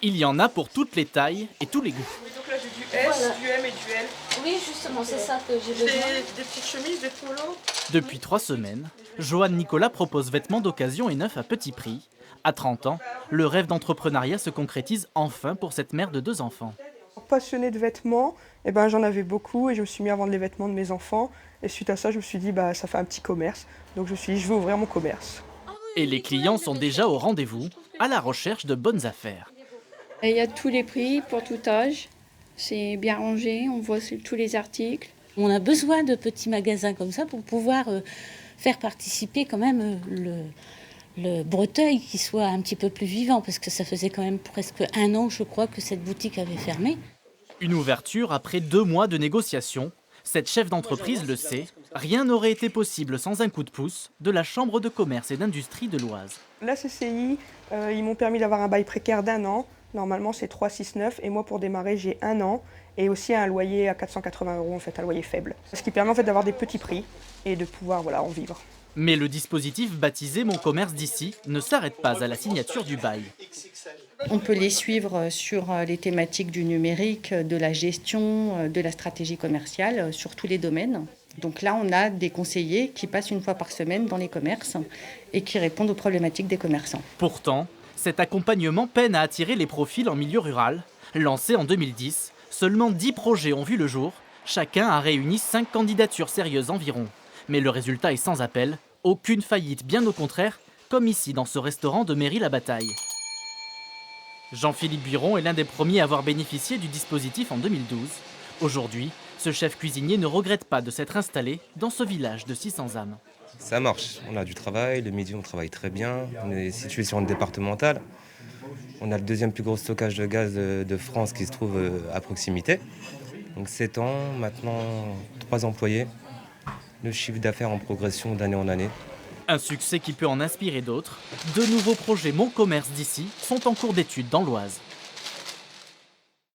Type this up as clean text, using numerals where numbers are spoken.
Il y en a pour toutes les tailles et tous les goûts. Oui, donc là j'ai du S, Voilà. du M et du L. Oui, justement, c'est ça que j'ai Des, besoin. des petites chemises, des polos. Depuis 3 semaines, Joanne Nicolas propose vêtements d'occasion et neufs à petit prix. À 30 ans, le rêve d'entrepreneuriat se concrétise enfin pour cette mère de 2 enfants. Passionnée de vêtements, j'en avais beaucoup et je me suis mis à vendre les vêtements de mes enfants. Et suite à ça, je me suis dit, ça fait un petit commerce. Donc je me suis dit, je veux ouvrir mon commerce. Et les clients sont déjà au rendez-vous, à la recherche de bonnes affaires. Et il y a tous les prix pour tout âge. C'est bien rangé, on voit tous les articles. On a besoin de petits magasins comme ça pour pouvoir faire participer quand même le Breteuil qui soit un petit peu plus vivant, parce que ça faisait quand même presque 1 an, je crois, que cette boutique avait fermé. Une ouverture après 2 mois de négociations. Cette chef d'entreprise le sait, rien n'aurait été possible sans un coup de pouce de la Chambre de commerce et d'industrie de l'Oise. La CCI, ils m'ont permis d'avoir un bail précaire d'1 an. Normalement, c'est 3,69 et moi, pour démarrer, j'ai 1 an et aussi un loyer à 480 €, en fait, un loyer faible. Ce qui permet en fait d'avoir des petits prix et de pouvoir en vivre. Mais le dispositif baptisé Mon commerce d'ici ne s'arrête pas à la signature du bail. On peut les suivre sur les thématiques du numérique, de la gestion, de la stratégie commerciale, sur tous les domaines. Donc là, on a des conseillers qui passent 1 fois par semaine dans les commerces et qui répondent aux problématiques des commerçants. Pourtant, cet accompagnement peine à attirer les profils en milieu rural. Lancé en 2010, seulement 10 projets ont vu le jour. Chacun a réuni 5 candidatures sérieuses environ. Mais le résultat est sans appel, aucune faillite, bien au contraire, comme ici dans ce restaurant de Méry-la-Bataille. Jean-Philippe Buiron est l'un des premiers à avoir bénéficié du dispositif en 2012. Aujourd'hui, ce chef cuisinier ne regrette pas de s'être installé dans ce village de 600 âmes. Ça marche, on a du travail, le midi on travaille très bien, on est situé sur une départementale. On a le 2e plus gros stockage de gaz de France qui se trouve à proximité. Donc 7 ans, maintenant 3 employés, le chiffre d'affaires en progression d'année en année. Un succès qui peut en inspirer d'autres. De nouveaux projets Mon commerce d'ici sont en cours d'étude dans l'Oise.